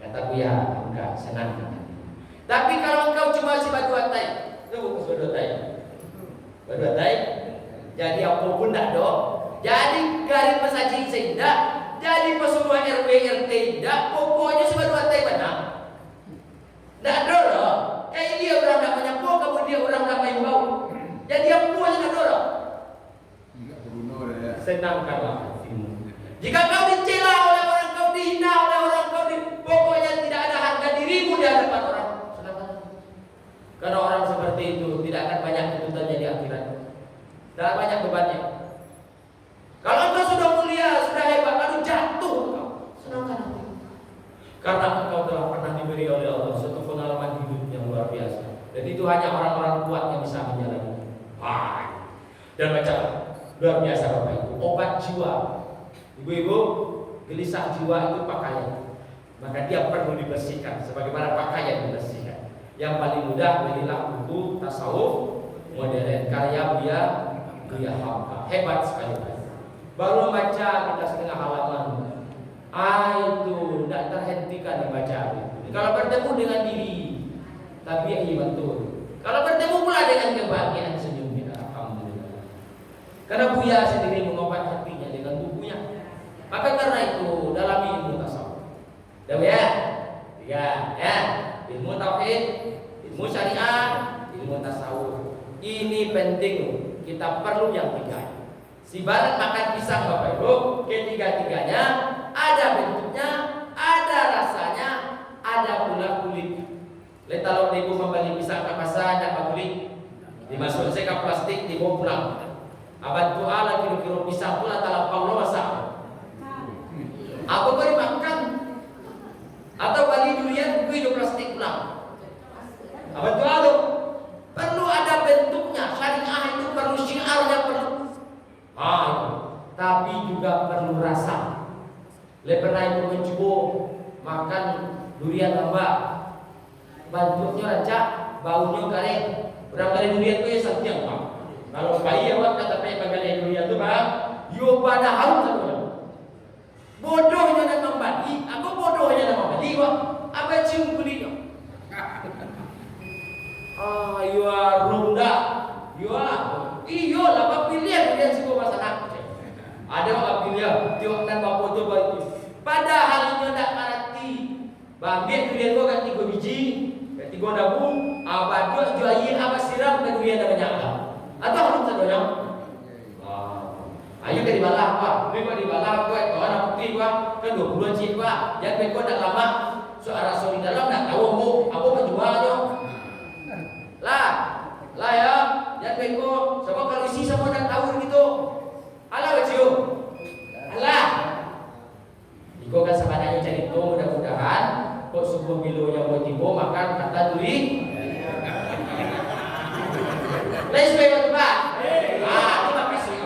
kata Buya, enggak senang. Tapi kalau engkau cuma si batu tai, itu batu tai, jadi apa pun tak do, jadi garis pesaji tidak, jadi pesuruh RW RT tidak, pokoknya si batu tai benar. Tak do loh, dia orang tak menyapu, kemudian orang tak main bau, jadi apa aja tak do loh. Senangkanlah hatimu. Jika kau dicela oleh orang, kau dihina oleh orang, kau Bagaimana engkau telah pernah diberi oleh Allah suatu pengalaman hidup yang luar biasa. Dan itu hanya orang-orang kuat yang bisa menjalani. Wah. Dan macam luar biasa Bapak Ibu. Obat jiwa. Ibu-ibu, gelisah jiwa itu pakaian. Maka dia perlu dibersihkan sebagaimana pakaian dibersihkan. Yang paling mudah belilah buku tasawuf modern karya Buya Hamka. Hebat sekali. Baru baca kita setengah halaman. Itu tidak terhentikan dibaca. Kalau bertemu dengan diri, tabi'i betul. Kalau bertemu pula dengan kebahagiaan senyum kita, alhamdulillah. Karena Buya sendiri mengobat hatinya dengan bukunya. Maka karena itu dalam ilmu tasawuf, ya, ilmu tauhid, ilmu syariah, ilmu tasawuf. Ini penting, kita perlu yang tiga. Sibarat makan pisang Bapak Ibu, ketiga-tiganya ada bentuknya, ada rasanya, ada pula kulit. Lihat kalau ibu membeli pisang ke pasar dan kulit, dimasukkan ke plastik, dibawa pulang. Abad tua lagi kilo pisang pula dalam paulo masak. Apa kau dimakan? Atau beli durian hidup plastik pulang? Abad tua tu perlu ada bentuknya. Syariah itu perlu syiarnya perlu. Tapi juga perlu rasa. Pernah ibu mencoba makan durian lembah, bentuknya rancak, baunya kering. Berapa kali durian itu ya setiap Pak. Kalau bayi awak kata pakai durian itu Pak, yo pada harum saja. Bodohnya dan membagi, aku bodohnya dan membagi Pak. Apa cium kulitnya? Yo ronda, iyo lah Pak pilihan durian sih gua masalah. Ada orang pilih, tiok dan bapak tu baju. Padahal dia tak ngerti. Bangkit durian gua kan 3 biji, 3 dabu, abad jual apa siram ke durian ada banyak lah. Atau harus sadonya. Ayo ke di balah Pak. Ni kau di balah kau itu anak putih Pak. Kan 20 cik Pak. Yang kau dah lama soal rasa di dalam nak tahu aku menjualnya. Lah ya, yang kau sebab kalau isi semua dah tahu gitu. Alah wajib. Alah. Iko kan sebenarnya cari itu mudah-mudahan kok sebuah bilo yang buat ibu makan kata duri. Let's play with Pak. Itu tapi sih.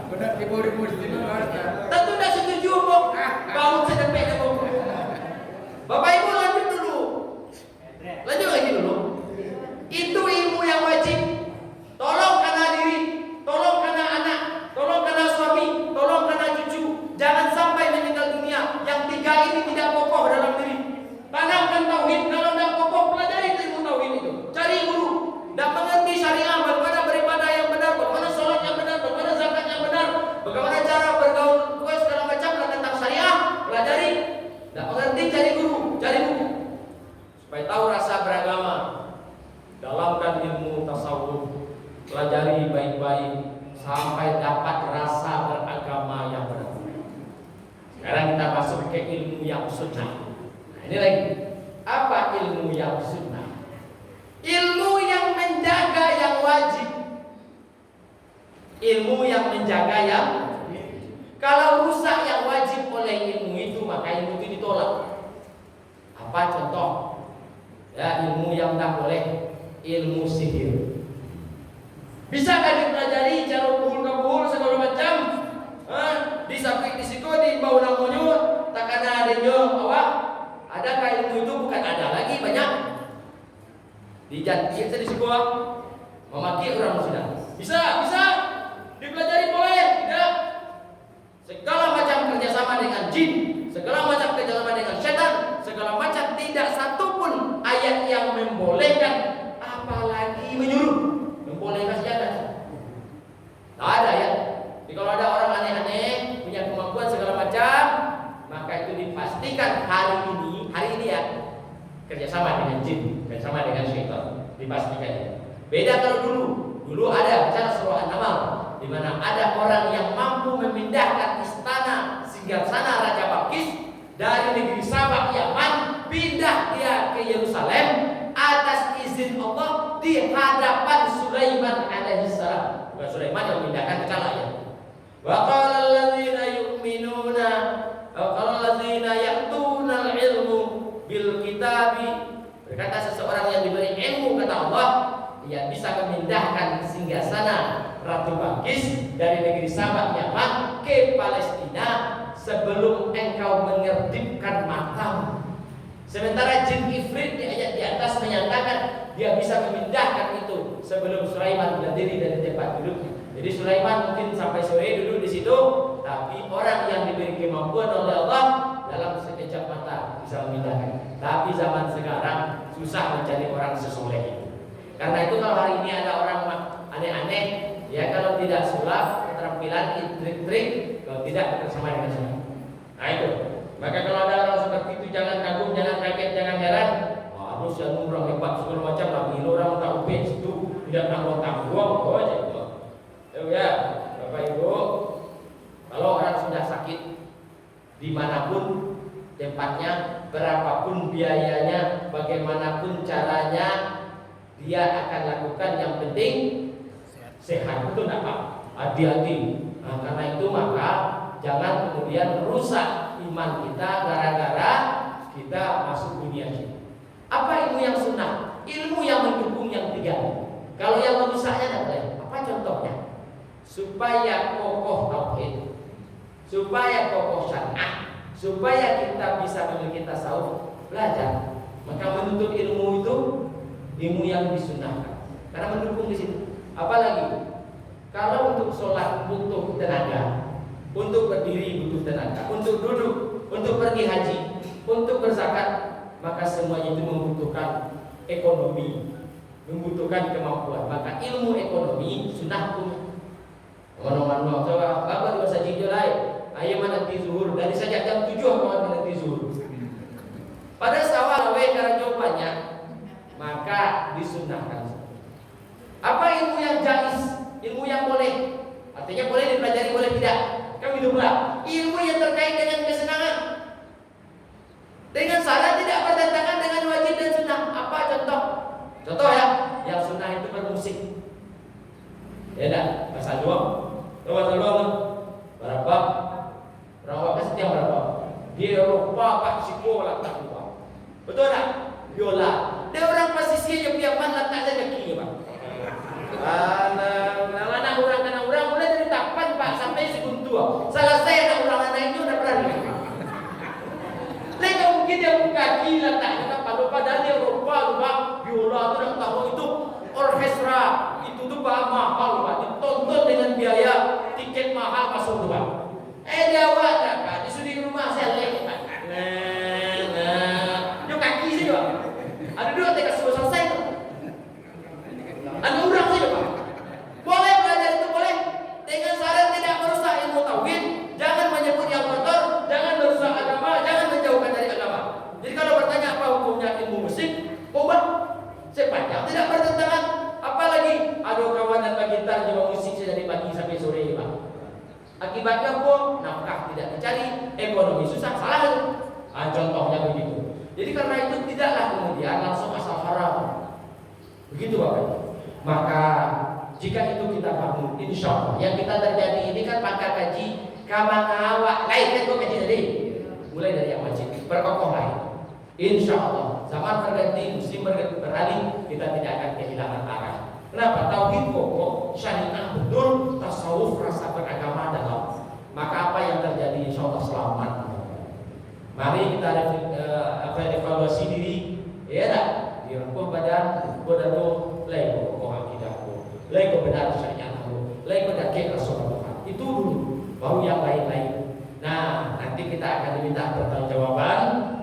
Benar ibu-ibu di sini Tentu dah setuju kok. Bau sedepek dah kok. Bapak Ibu lanjut dulu. Lanjut lagi dulu. Itu ilmu yang wajib. Tolong karena diri, tolong karena anak, tolong karena suami, tolong karena cucu. Jangan sampai meninggal dunia. Yang tiga ini tidak kokoh dalam diri. Tanamkan tauhid. Kalau tidak kokoh, pelajari ilmu tauhid itu. Cari guru. Dan mengerti syariah, bagaimana beribadah yang benar, bagaimana sholat yang benar, bagaimana zakat yang benar, bagaimana cara bergaul, segala macam tentang syariah. Pelajari. Dan mengerti, cari guru, cari buku. Supaya tahu rasa beragama. Dalamkan ilmu tasawuf, pelajari baik-baik sampai dapat rasa beragama yang benar. Sekarang kita masuk ke ilmu yang sunnah. Nah, ini lagi. Apa ilmu yang sunnah? Ilmu yang menjaga yang wajib. Ilmu yang menjaga yang kalau rusak yang wajib oleh ilmu itu, maka ilmu itu ditolak. Apa contoh? Ya, ilmu yang tak boleh. Ilmu sihir. Bisakah dipelajari cara pukul segala macam? Disapik disiko di bau namanya tak ada adanya awak. Adakah ilmu itu? Bukan ada lagi banyak. Dijanji saya disiko memaki orang sudah. Bisa dipelajari boleh tidak? Segala macam kerjasama dengan jin, segala macam kerjasama dengan setan, segala macam tidak satupun ayat yang membolehkan. Apalagi menyuruh membolehkan senjata. Tak ada ya. Jadi kalau ada orang aneh-aneh punya kemampuan segala macam, maka itu dipastikan hari ini ya kerjasama dengan jin, kerjasama dengan syaitan, dipastikan ya. Beda kalau dulu ada acara seruan amal, di mana ada orang yang mampu memindahkan istana singgasana Raja Balqis dari negeri Sabah Yaman, pindah dia ke Yerusalem atas izin Allah di hadapan Sulaiman alaihissalam. Bukan Sulaiman yang memindahkan kecala ya. Wa qala alladziina sebelum engkau mengerdipkan matamu. Sementara jin ifrit di ayat di atas menyatakan dia bisa memindahkan itu sebelum Sulaiman berdiri dari tempat duduknya. Jadi Sulaiman mungkin sampai sore duduk di situ, tapi orang yang diberi kemampuan oleh Allah dalam sekejap mata bisa memindahkan. Tapi zaman sekarang susah mencari orang sesoleh itu. Karena itu kalau hari ini ada orang aneh-aneh, ya kalau tidak sulap, keterampilan, trik-trik, kalau tidak bersama dengan saya. Nah itu. Maka kalau ada orang seperti itu jangan kagum, jangan kaget, jangan heran. Harus yang umrah hebat segala macam lah. Bila orang tak upin situ tidak tanggung-tanggung, oh aja itu. Ya, Bapak Ibu, kalau orang sudah sakit dimanapun tempatnya, berapapun biayanya, bagaimanapun caranya, dia akan lakukan. Yang penting sehat, itu tidak apa. Hati-hati. Nah, karena itu maka jangan kemudian rusak iman kita gara-gara kita masuk dunia ini. Apa ilmu yang sunnah? Ilmu yang mendukung yang tiga. Kalau yang merusaknya tidak boleh. Apa contohnya? Supaya kokoh tauhid, supaya kokoh syariah, supaya kita bisa memiliki tasawuf, belajar. Maka menuntut ilmu itu ilmu yang disunnahkan. Karena mendukung di situ. Apalagi kalau untuk sholat butuh tenaga, untuk berdiri butuh tenaga, untuk duduk, untuk pergi haji, untuk berzakat, maka semuanya itu membutuhkan ekonomi, membutuhkan kemampuan. Maka ilmu ekonomi sunnah pun orang-orang coba apa di masa jinjau lain. Ayo nanti zuhur dari sejak jam 7 kawan nanti zuhur. Pada sawal we cara jawabannya, maka disunnahkan. Apa ilmu yang jais? Ilmu yang boleh, artinya boleh dipelajari, boleh tidak. Kami pula ilmu yang terkait dengan kesenangan, dengan syarat tidak bertentangan dengan wajib dan sunnah. Apa contoh? Contoh ya, yang sunnah itu bermusik. Ya dah, pasal 2. Pasal 2 berapa? Berapa kasih yang berapa? Dia lupa pak sikola tak lupa. Betul tak? Biola. Dia orang posisinya biarkan letak saja kaki pak. Anak orang mulai dari tapan pak sampai seguntua. Salah saya anak orang anak itu udah berani. Mereka mungkin dia buka gila tak kenapa lupa dan dia lupa biola itu dah tahu itu orkestra itu tuh mahal pak. Ditonton dengan biaya tiket mahal masuk tuh pak. Dia awak tak pak disuruh di rumah saya lek pak. Dia kaki sih pak. Ada dua tegas selesai tuh. Ada orang sih pak. Boleh belajar itu boleh dengan syarat tidak merusak ilmu tauhid, jangan menyebut yang kotor, jangan merusak agama, jangan menjauhkan dari agama. Jadi kalau bertanya apa hukumnya ilmu musik, ubah sepanjang tidak bertentangan. Apalagi ada kawan dan gitar juga musik dari pagi sampai sore pak. Akibatnya apa? Nafkah tidak dicari, ekonomi susah, salah itu. Contohnya begitu. Jadi karena itu tidaklah kemudian langsung asal haram. Begitu bapak. Maka jika itu kita bangun, insya Allah yang kita terjadi ini kan pakar kaji kamangawak lain kan kaji tadi, mulai dari yang wajib berkokoh lain. Insya Allah zaman berganti, musim beralih, kita tidak akan kehilangan arah. Kenapa? Tauhid kokoh, syariah betul, tasawuf rasa beragama dalam. Maka apa yang terjadi insya Allah selamat. Mari kita evaluasi diri, ya tak? Dirempuh badan, kodado, lego kokoh akidahku, lego benar syariatku, lego dakik Rasulullah. Itu dulu, baru yang lain-lain. Nah, nanti kita akan diminta pertanggungjawaban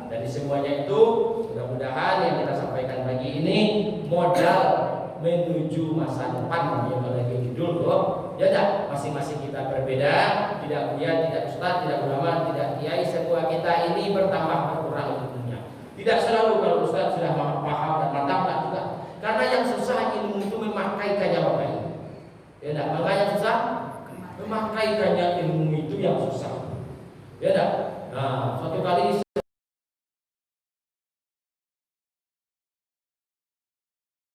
dari semuanya itu. Mudah-mudahan yang kita sampaikan pagi ini modal menuju masa depan yang lagi judul kok. Ya dah, masing-masing kita berbeda, tidak kuliah, tidak ustaz, tidak ulama, tidak kiai, semua kita ini bertambah berkurang ilmunya. Tidak selalu kalau ustaz sudah paham dan mantap tak juga. Karena yang susah ilmu itu memakaikannya Bapak Ibu. Ya dah, maka yang susah memakaikannya ilmu itu yang susah. Ya dah. Nah, suatu kali